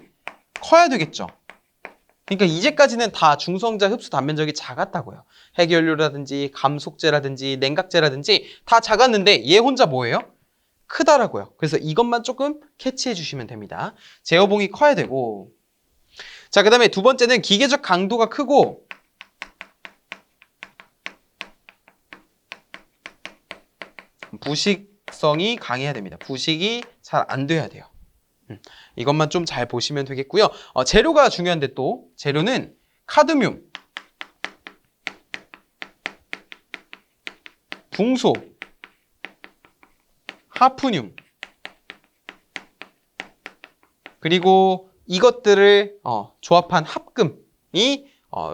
커야 되겠죠. 그러니까 이제까지는 다 중성자 흡수 단면적이 작았다고요. 핵연료라든지 감속제라든지 냉각제라든지 다 작았는데 얘 혼자 뭐예요? 크다라고요. 그래서 이것만 조금 캐치해 주시면 됩니다. 제어봉이 커야 되고, 자, 그 다음에 두 번째는 기계적 강도가 크고 부식성이 강해야 됩니다. 부식이 잘 안 돼야 돼요. 이것만 좀 잘 보시면 되겠고요. 재료가 중요한데 또 재료는 카드뮴, 붕소, 하프늄, 그리고 이것들을 조합한 합금이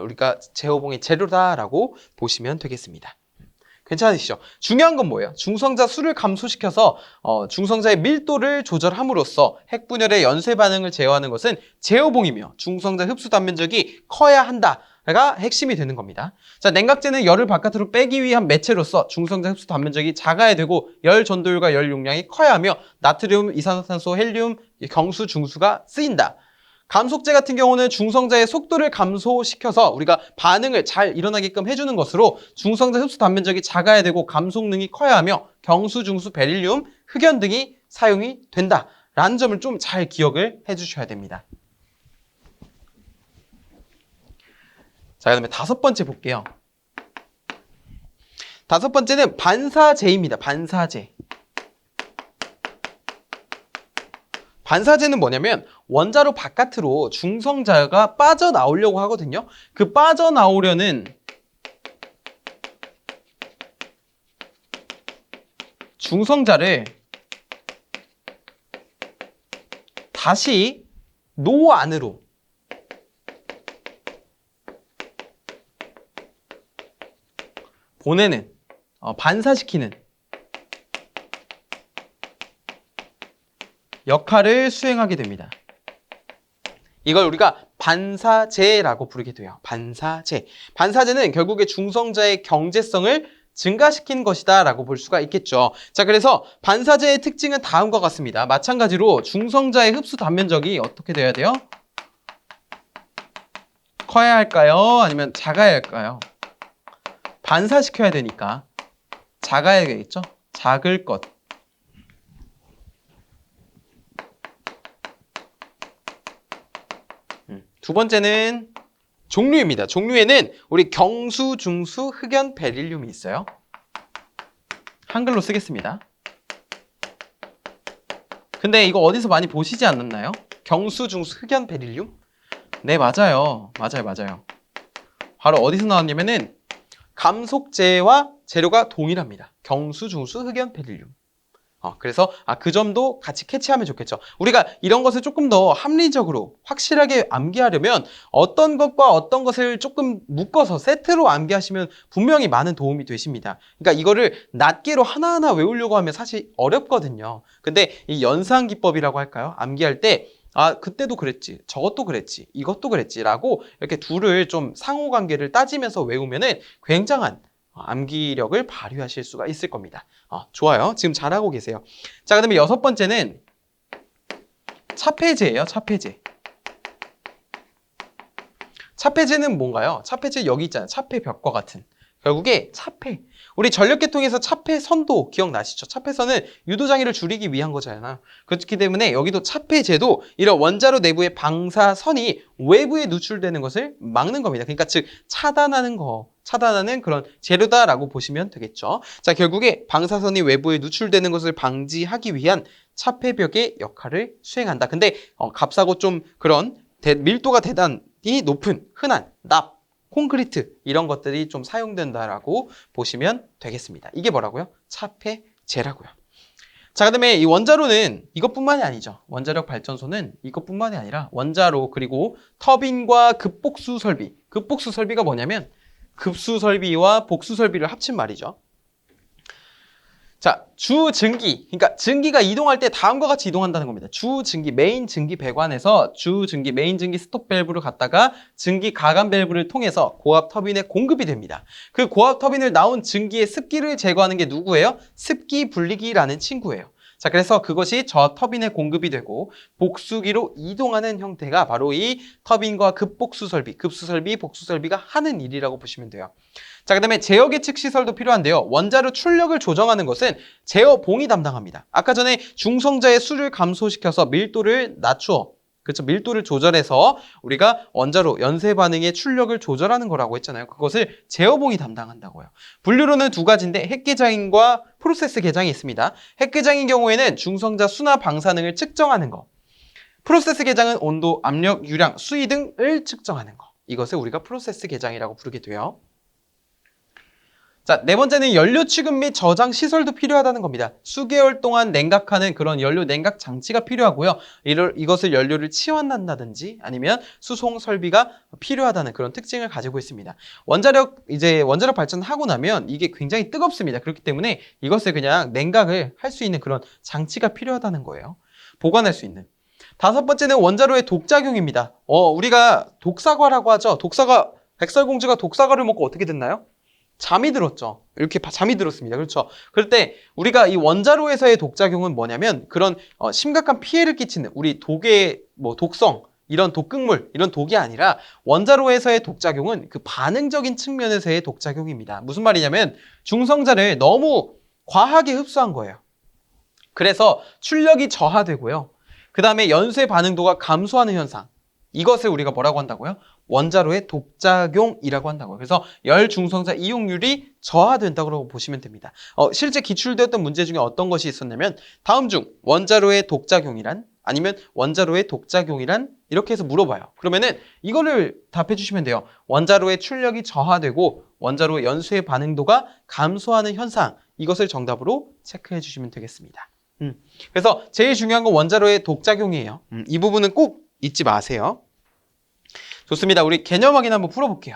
우리가 제어봉의 재료다라고 보시면 되겠습니다. 괜찮으시죠? 중요한 건 뭐예요? 중성자 수를 감소시켜서 중성자의 밀도를 조절함으로써 핵분열의 연쇄 반응을 제어하는 것은 제어봉이며 중성자 흡수 단면적이 커야 한다가 핵심이 되는 겁니다. 자, 냉각제는 열을 바깥으로 빼기 위한 매체로서 중성자 흡수 단면적이 작아야 되고 열 전도율과 열 용량이 커야 하며 나트륨, 이산화탄소, 헬륨, 경수, 중수가 쓰인다. 감속제 같은 경우는 중성자의 속도를 감소시켜서 우리가 반응을 잘 일어나게끔 해주는 것으로 중성자 흡수 단면적이 작아야 되고 감속능이 커야 하며 경수, 중수, 베릴륨, 흑연 등이 사용이 된다라는 점을 좀 잘 기억을 해주셔야 됩니다. 자, 그다음에 다섯 번째 볼게요. 다섯 번째는 반사제입니다. 반사제. 반사제는 뭐냐면 원자로 바깥으로 중성자가 빠져나오려고 하거든요. 그 빠져나오려는 중성자를 다시 노 안으로 보내는, 반사시키는 역할을 수행하게 됩니다. 이걸 우리가 반사제라고 부르게 돼요. 반사제. 반사제는 결국에 중성자의 경제성을 증가시킨 것이다 라고 볼 수가 있겠죠. 자, 그래서 반사제의 특징은 다음과 같습니다. 마찬가지로 중성자의 흡수 단면적이 어떻게 돼야 돼요? 커야 할까요? 아니면 작아야 할까요? 반사시켜야 되니까 작아야겠죠? 작을 것. 두 번째는 종류입니다. 종류에는 우리 경수, 중수, 흑연, 베릴륨이 있어요. 한글로 쓰겠습니다. 근데 이거 어디서 많이 보시지 않았나요? 경수, 중수, 흑연, 베릴륨? 네, 맞아요. 맞아요. 바로 어디서 나왔냐면은 감속제와 재료가 동일합니다. 경수, 중수, 흑연, 베릴륨. 그래서 그 점도 같이 캐치하면 좋겠죠. 우리가 이런 것을 조금 더 합리적으로 확실하게 암기하려면 어떤 것과 어떤 것을 조금 묶어서 세트로 암기하시면 분명히 많은 도움이 되십니다. 그러니까 이거를 낱개로 하나하나 외우려고 하면 사실 어렵거든요. 근데 이 연상기법이라고 할까요? 암기할 때 그때도 그랬지, 저것도 그랬지, 이것도 그랬지 라고 이렇게 둘을 좀 상호관계를 따지면서 외우면은 굉장한 암기력을 발휘하실 수가 있을 겁니다. 좋아요. 지금 잘하고 계세요. 자, 그다음에 여섯 번째는 차폐제예요. 차폐제. 차폐제는 뭔가요? 차폐제 여기 있잖아요. 차폐벽과 같은. 결국에 차폐. 우리 전력계통에서 차폐선도 기억나시죠? 차폐선은 유도장애를 줄이기 위한 거잖아요. 그렇기 때문에 여기도 차폐제도 이런 원자로 내부의 방사선이 외부에 누출되는 것을 막는 겁니다. 그러니까 즉 차단하는 그런 재료다라고 보시면 되겠죠. 자, 결국에 방사선이 외부에 누출되는 것을 방지하기 위한 차폐벽의 역할을 수행한다. 근데 값싸고 좀 그런 밀도가 대단히 높은 흔한 납, 콘크리트 이런 것들이 좀 사용된다라고 보시면 되겠습니다. 이게 뭐라고요? 차폐제라고요. 자, 그다음에 이 원자로는 이것뿐만이 아니죠. 원자력 발전소는 이것뿐만이 아니라 원자로 그리고 터빈과 급복수 설비. 급복수 설비가 뭐냐면 급수 설비와 복수 설비를 합친 말이죠. 자, 주증기. 그러니까 증기가 이동할 때 다음과 같이 이동한다는 겁니다. 주증기, 메인 증기 배관에서 주증기, 메인 증기 스톱 밸브를 갖다가 증기 가간 밸브를 통해서 고압 터빈에 공급이 됩니다. 그 고압 터빈을 나온 증기의 습기를 제거하는 게 누구예요? 습기 분리기라는 친구예요. 자, 그래서 그것이 저 터빈에 공급이 되고 복수기로 이동하는 형태가 바로 이 터빈과 급복수 설비, 급수 설비, 복수 설비가 하는 일이라고 보시면 돼요. 자, 그 다음에 제어 계측 시설도 필요한데요. 원자로 출력을 조정하는 것은 제어봉이 담당합니다. 아까 전에 중성자의 수를 감소시켜서 밀도를 낮추어, 그렇죠? 밀도를 조절해서 우리가 원자로 연쇄 반응의 출력을 조절하는 거라고 했잖아요. 그것을 제어봉이 담당한다고요. 분류로는 두 가지인데 핵개장인과 프로세스 개장이 있습니다. 핵개장인 경우에는 중성자 수나 방사능을 측정하는 거. 프로세스 개장은 온도, 압력, 유량, 수위 등을 측정하는 거. 이것을 우리가 프로세스 개장이라고 부르게 돼요. 자, 네 번째는 연료 취급 및 저장 시설도 필요하다는 겁니다. 수개월 동안 냉각하는 그런 연료 냉각 장치가 필요하고요. 이것을 연료를 치환한다든지 아니면 수송 설비가 필요하다는 그런 특징을 가지고 있습니다. 원자력 발전하고 나면 이게 굉장히 뜨겁습니다. 그렇기 때문에 이것을 그냥 냉각을 할 수 있는 그런 장치가 필요하다는 거예요. 보관할 수 있는. 다섯 번째는 원자로의 독작용입니다. 우리가 독사과라고 하죠. 백설공주가 독사과를 먹고 어떻게 됐나요? 잠이 들었죠. 이렇게 잠이 들었습니다. 그렇죠. 그럴 때 우리가 이 원자로에서의 독작용은 뭐냐면 그런 심각한 피해를 끼치는 우리 독의 독성, 이런 독극물, 이런 독이 아니라 원자로에서의 독작용은 그 반응적인 측면에서의 독작용입니다. 무슨 말이냐면 중성자를 너무 과하게 흡수한 거예요. 그래서 출력이 저하되고요. 그 다음에 연쇄 반응도가 감소하는 현상. 이것을 우리가 뭐라고 한다고요? 원자로의 독작용이라고 한다고요. 그래서 열 중성자 이용률이 저하된다고 보시면 됩니다. 실제 기출되었던 문제 중에 어떤 것이 있었냐면 다음 중 원자로의 독작용이란 아니면 원자로의 독작용이란 이렇게 해서 물어봐요. 그러면은 이거를 답해 주시면 돼요. 원자로의 출력이 저하되고 원자로의 연쇄 반응도가 감소하는 현상. 이것을 정답으로 체크해 주시면 되겠습니다. 그래서 제일 중요한 건 원자로의 독작용이에요. 이 부분은 꼭 잊지 마세요. 좋습니다. 우리 개념 확인 한번 풀어볼게요.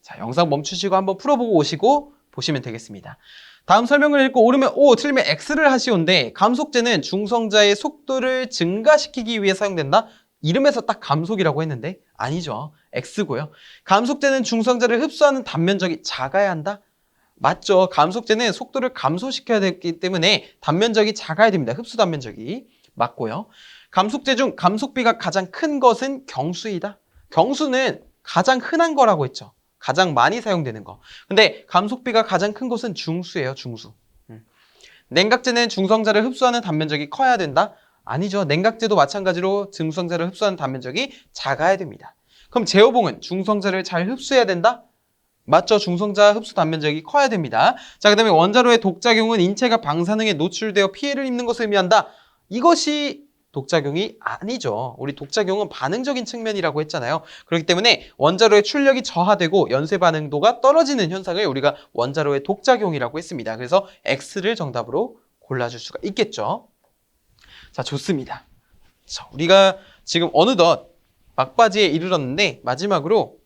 자, 영상 멈추시고 한번 풀어보고 오시고 보시면 되겠습니다. 다음 설명을 읽고 옳으면 O, 틀리면 X를 하시온데 감속제는 중성자의 속도를 증가시키기 위해 사용된다? 이름에서 딱 감속이라고 했는데 아니죠. X고요. 감속제는 중성자를 흡수하는 단면적이 작아야 한다? 맞죠. 감속제는 속도를 감소시켜야 되기 때문에 단면적이 작아야 됩니다. 흡수 단면적이. 맞고요. 감속제 중 감속비가 가장 큰 것은 경수이다. 경수는 가장 흔한 거라고 했죠. 가장 많이 사용되는 거. 근데 감속비가 가장 큰 것은 중수예요. 중수. 냉각제는 중성자를 흡수하는 단면적이 커야 된다? 아니죠. 냉각제도 마찬가지로 중성자를 흡수하는 단면적이 작아야 됩니다. 그럼 제어봉은 중성자를 잘 흡수해야 된다? 맞죠. 중성자 흡수 단면적이 커야 됩니다. 자, 그 다음에 원자로의 독작용은 인체가 방사능에 노출되어 피해를 입는 것을 의미한다. 이것이 독작용이 아니죠. 우리 독작용은 반응적인 측면이라고 했잖아요. 그렇기 때문에 원자로의 출력이 저하되고 연쇄 반응도가 떨어지는 현상을 우리가 원자로의 독작용이라고 했습니다. 그래서 X를 정답으로 골라줄 수가 있겠죠. 자, 좋습니다. 자, 우리가 지금 어느덧 막바지에 이르렀는데 마지막으로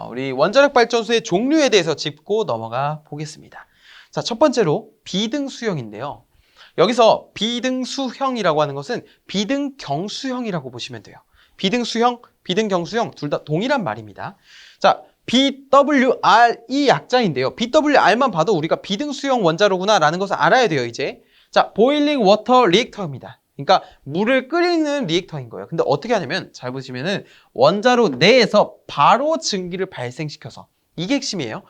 우리 원자력 발전소의 종류에 대해서 짚고 넘어가 보겠습니다. 자, 첫 번째로 비등수형인데요. 여기서 비등수형이라고 하는 것은 비등경수형이라고 보시면 돼요. 비등수형, 비등경수형 둘 다 동일한 말입니다. 자, BWR이 약자인데요. BWR만 봐도 우리가 비등수형 원자로구나라는 것을 알아야 돼요, 이제. 자, 보일링 워터 리액터입니다. 그러니까 물을 끓이는 리액터인 거예요. 근데 어떻게 하냐면 잘 보시면은 원자로 내에서 바로 증기를 발생시켜서 이게 핵심이에요.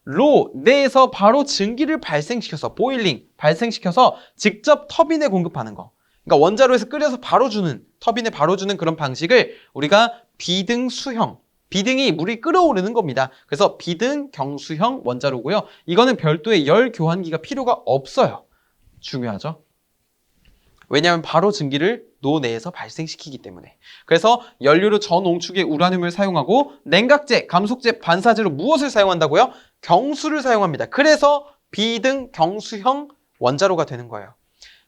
로 내에서 바로 증기를 발생시켜서 보일링 발생시켜서 직접 터빈에 공급하는 거. 그러니까 원자로에서 끓여서 바로 주는 터빈에 바로 주는 그런 방식을 우리가 비등수형. 비등이 물이 끓어오르는 겁니다. 그래서 비등경수형 원자로고요. 이거는 별도의 열 교환기가 필요가 없어요. 중요하죠. 왜냐하면 바로 증기를 노내에서 발생시키기 때문에. 그래서 연료로 저농축의 우라늄을 사용하고 냉각제, 감속제, 반사제로 무엇을 사용한다고요? 경수를 사용합니다. 그래서 비등경수형 원자로가 되는 거예요.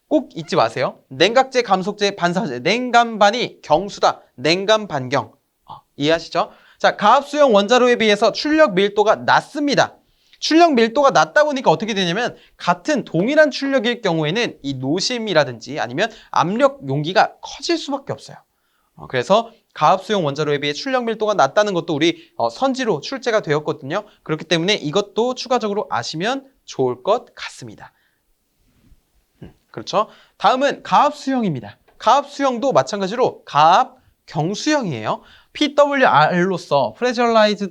꼭 잊지 마세요. 냉각제, 감속제, 반사제, 냉감반이 경수다. 냉감반경. 이해하시죠? 자, 가압수형 원자로에 비해서 출력 밀도가 낮습니다. 출력 밀도가 낮다 보니까 어떻게 되냐면 같은 동일한 출력일 경우에는 이 노심이라든지 아니면 압력 용기가 커질 수밖에 없어요. 그래서 가압수형 원자로에 비해 출력 밀도가 낮다는 것도 우리 선지로 출제가 되었거든요. 그렇기 때문에 이것도 추가적으로 아시면 좋을 것 같습니다. 그렇죠? 다음은 가압수형입니다. 가압수형도 마찬가지로 가압경수형이에요. PWR로서 Pressurized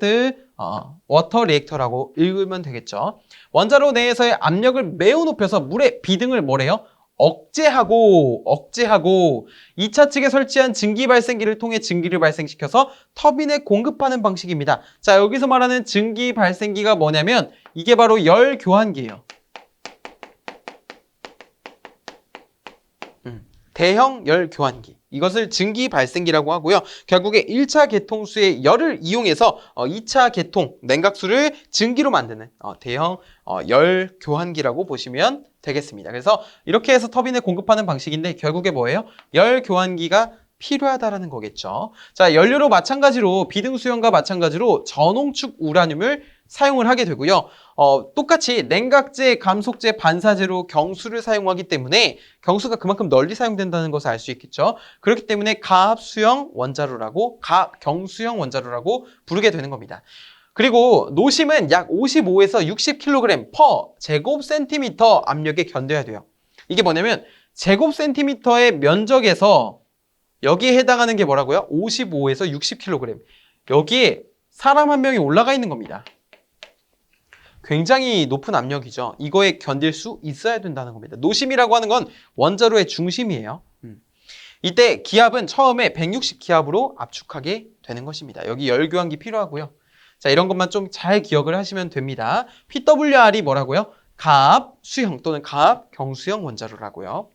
워터 리액터라고 읽으면 되겠죠. 원자로 내에서의 압력을 매우 높여서 물의 비등을 뭐래요? 억제하고 2차 측에 설치한 증기 발생기를 통해 증기를 발생시켜서 터빈에 공급하는 방식입니다. 자, 여기서 말하는 증기 발생기가 뭐냐면 이게 바로 열 교환기예요. 대형 열 교환기. 이것을 증기 발생기라고 하고요. 결국에 1차 개통수의 열을 이용해서 2차 개통 냉각수를 증기로 만드는 대형 열 교환기라고 보시면 되겠습니다. 그래서 이렇게 해서 터빈에 공급하는 방식인데 결국에 뭐예요? 열 교환기가 필요하다라는 거겠죠. 자, 연료로 마찬가지로 비등수형과 마찬가지로 저농축 우라늄을 사용을 하게 되고요. 똑같이 냉각제, 감속제, 반사제로 경수를 사용하기 때문에 경수가 그만큼 널리 사용된다는 것을 알 수 있겠죠. 그렇기 때문에 가압수형 원자로라고 가경수형 원자로라고 부르게 되는 겁니다. 그리고 노심은 약 55에서 60kg per 제곱센티미터 압력에 견뎌야 돼요. 이게 뭐냐면 제곱센티미터의 면적에서 여기에 해당하는 게 뭐라고요? 55에서 60kg. 여기에 사람 한 명이 올라가 있는 겁니다. 굉장히 높은 압력이죠. 이거에 견딜 수 있어야 된다는 겁니다. 노심이라고 하는 건 원자로의 중심이에요. 이때 기압은 처음에 160 기압으로 압축하게 되는 것입니다. 여기 열교환기 필요하고요. 자, 이런 것만 좀 잘 기억을 하시면 됩니다. PWR이 뭐라고요? 가압수형 또는 가압경수형 원자로라고요.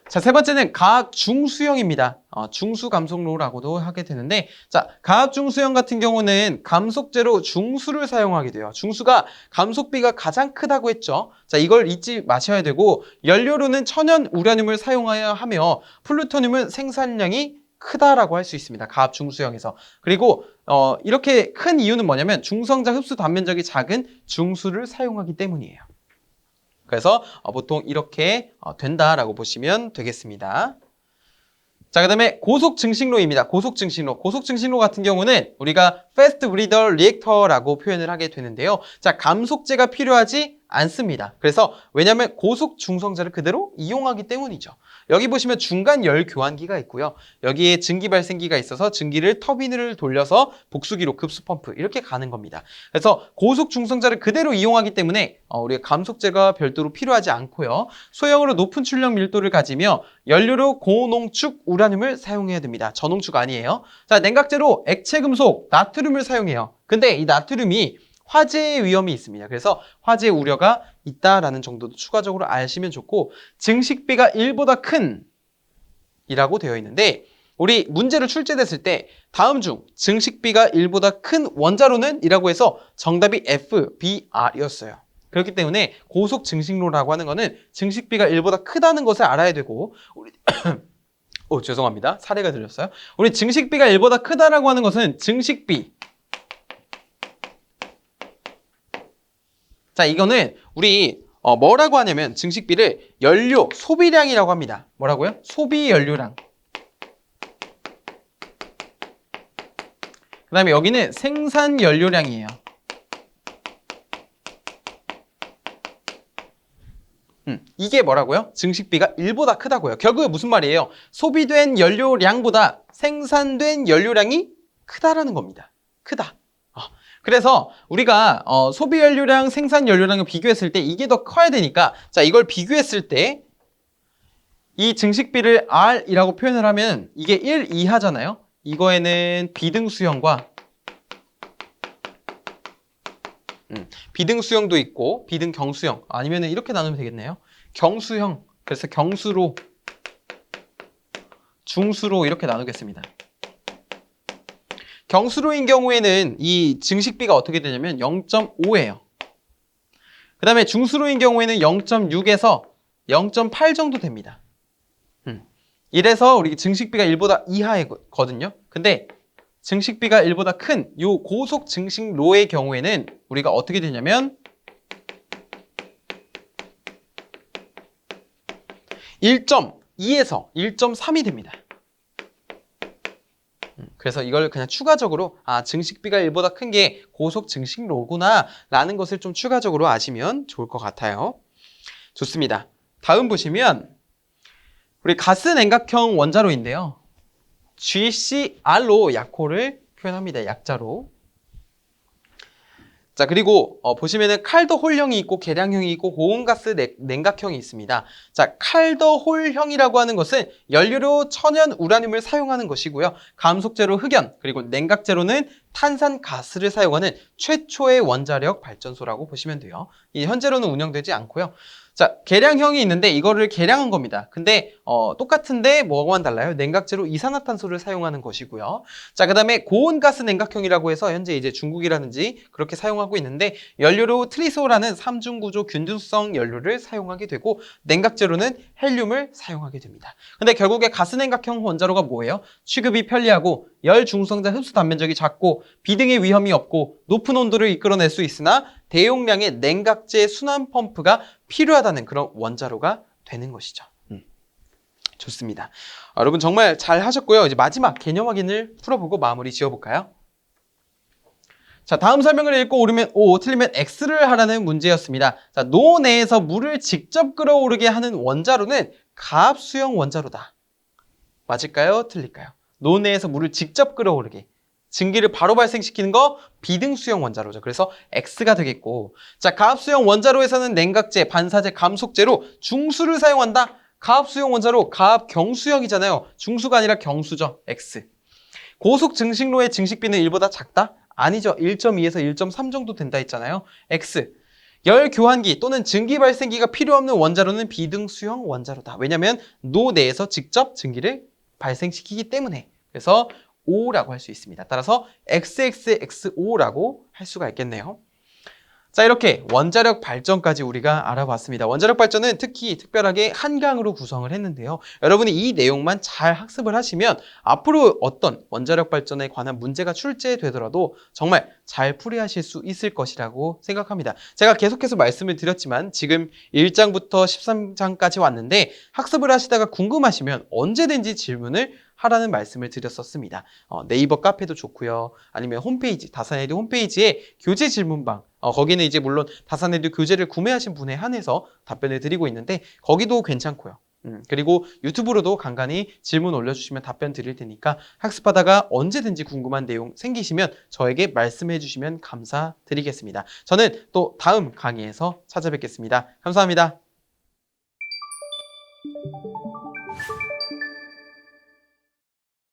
자, 세 번째는 가압중수형입니다. 중수감속로라고도 하게 되는데, 자, 가압중수형 같은 경우는 감속제로 중수를 사용하게 돼요. 중수가 감속비가 가장 크다고 했죠. 자, 이걸 잊지 마셔야 되고, 연료로는 천연 우라늄을 사용해야 하며, 플루토늄은 생산량이 크다라고 할 수 있습니다. 가압중수형에서. 그리고 이렇게 큰 이유는 뭐냐면 중성자 흡수 단면적이 작은 중수를 사용하기 때문이에요. 그래서 보통 이렇게 된다라고 보시면 되겠습니다. 자, 그 다음에 고속 증식로입니다. 고속 증식로. 고속 증식로 같은 경우는 우리가 fast breeder reactor라고 표현을 하게 되는데요. 자, 감속제가 필요하지 않습니다. 그래서 왜냐하면 고속 중성자를 그대로 이용하기 때문이죠. 여기 보시면 중간 열 교환기가 있고요. 여기에 증기 발생기가 있어서 증기를 터빈을 돌려서 복수기로 급수 펌프 이렇게 가는 겁니다. 그래서 고속 중성자를 그대로 이용하기 때문에 우리가 감속제가 별도로 필요하지 않고요. 소형으로 높은 출력 밀도를 가지며 연료로 고농축 우라늄을 사용해야 됩니다. 저농축 아니에요. 자, 냉각제로 액체 금속 나트륨을 사용해요. 근데 이 나트륨이 화재의 위험이 있습니다. 그래서 화재 우려가 있다라는 정도도 추가적으로 아시면 좋고, 증식비가 1보다 큰 이라고 되어 있는데, 우리 문제를 출제됐을 때 다음 중 증식비가 1보다 큰 원자로는 이라고 해서 정답이 FBR이었어요. 그렇기 때문에 고속 증식로라고 하는 거는 증식비가 1보다 크다는 것을 알아야 되고, 우리 죄송합니다. 사례가 들렸어요. 우리 증식비가 1보다 크다라고 하는 것은 증식비, 자, 이거는 우리 뭐라고 하냐면 증식비를 연료 소비량이라고 합니다. 뭐라고요? 소비 연료량. 그 다음에 여기는 생산 연료량이에요. 이게 뭐라고요? 증식비가 1보다 크다고요. 결국에 무슨 말이에요? 소비된 연료량보다 생산된 연료량이 크다라는 겁니다. 크다. 그래서 우리가 소비 연료량, 생산 연료량을 비교했을 때 이게 더 커야 되니까, 자, 이걸 비교했을 때 이 증식비를 R이라고 표현을 하면 이게 1 이하잖아요. 이거에는 비등수형과 비등수형도 있고 비등경수형, 아니면 이렇게 나누면 되겠네요. 경수형, 그래서 경수로, 중수로 이렇게 나누겠습니다. 경수로인 경우에는 이 증식비가 어떻게 되냐면 0.5예요. 그 다음에 중수로인 경우에는 0.6에서 0.8 정도 됩니다. 이래서 우리 증식비가 1보다 이하거든요. 근데 증식비가 1보다 큰 이 고속 증식로의 경우에는 우리가 어떻게 되냐면 1.2에서 1.3이 됩니다. 그래서 이걸 그냥 추가적으로 증식비가 1보다 큰 게 고속 증식로구나 라는 것을 좀 추가적으로 아시면 좋을 것 같아요. 좋습니다. 다음 보시면 우리 가스 냉각형 원자로인데요. GCR로 약호를 표현합니다. 약자로. 자, 그리고 보시면은 칼더홀형이 있고 계량형이 있고 고온가스 냉각형이 있습니다. 자, 칼더홀형이라고 하는 것은 연료로 천연 우라늄을 사용하는 것이고요. 감속제로 흑연, 그리고 냉각제로는 탄산가스를 사용하는 최초의 원자력 발전소라고 보시면 돼요. 현재로는 운영되지 않고요. 자, 계량형이 있는데 이거를 계량한 겁니다. 근데 똑같은데 뭐가만 달라요? 냉각제로 이산화탄소를 사용하는 것이고요. 자, 그다음에 고온가스 냉각형이라고 해서 현재 이제 중국이라든지 그렇게 사용하고 있는데, 연료로 트리소라는 삼중구조 균등성 연료를 사용하게 되고, 냉각제로는 헬륨을 사용하게 됩니다. 근데 결국에 가스 냉각형 원자로가 뭐예요? 취급이 편리하고 열 중성자 흡수 단면적이 작고 비등의 위험이 없고 높은 온도를 이끌어낼 수 있으나 대용량의 냉각제 순환 펌프가 필요하다는 그런 원자로가 되는 것이죠. 좋습니다. 여러분 정말 잘 하셨고요. 이제 마지막 개념 확인을 풀어보고 마무리 지어볼까요? 자, 다음 설명을 읽고 옳으면 O, 틀리면 X를 하라는 문제였습니다. 자, 노 내에서 물을 직접 끌어오르게 하는 원자로는 가압수형 원자로다. 맞을까요? 틀릴까요? 노 내에서 물을 직접 끌어오르게, 증기를 바로 발생시키는 거 비등수형 원자로죠. 그래서 X가 되겠고, 자, 가압수형 원자로에서는 냉각제, 반사제, 감속제로 중수를 사용한다. 가압수형 원자로 가압경수형이잖아요. 중수가 아니라 경수죠. X. 고속 증식로의 증식비는 1보다 작다? 아니죠. 1.2에서 1.3 정도 된다 했잖아요. X. 열 교환기 또는 증기 발생기가 필요 없는 원자로는 비등수형 원자로다. 왜냐하면 노 내에서 직접 증기를 발생시키기 때문에. 그래서 O라고 할 수 있습니다. 따라서 XXXO라고 할 수가 있겠네요. 자, 이렇게 원자력 발전까지 우리가 알아봤습니다. 원자력 발전은 특히 특별하게 한강으로 구성을 했는데요. 여러분이 이 내용만 잘 학습을 하시면 앞으로 어떤 원자력 발전에 관한 문제가 출제되더라도 정말 잘 풀이하실 수 있을 것이라고 생각합니다. 제가 계속해서 말씀을 드렸지만 지금 1장부터 13장까지 왔는데 학습을 하시다가 궁금하시면 언제든지 질문을 하라는 말씀을 드렸었습니다. 네이버 카페도 좋고요. 아니면 홈페이지, 다산에듀 홈페이지에 교재 질문방, 거기는 이제 물론 다산에듀 교재를 구매하신 분에 한해서 답변을 드리고 있는데 거기도 괜찮고요. 그리고 유튜브로도 간간히 질문 올려주시면 답변 드릴 테니까 학습하다가 언제든지 궁금한 내용 생기시면 저에게 말씀해 주시면 감사드리겠습니다. 저는 또 다음 강의에서 찾아뵙겠습니다. 감사합니다.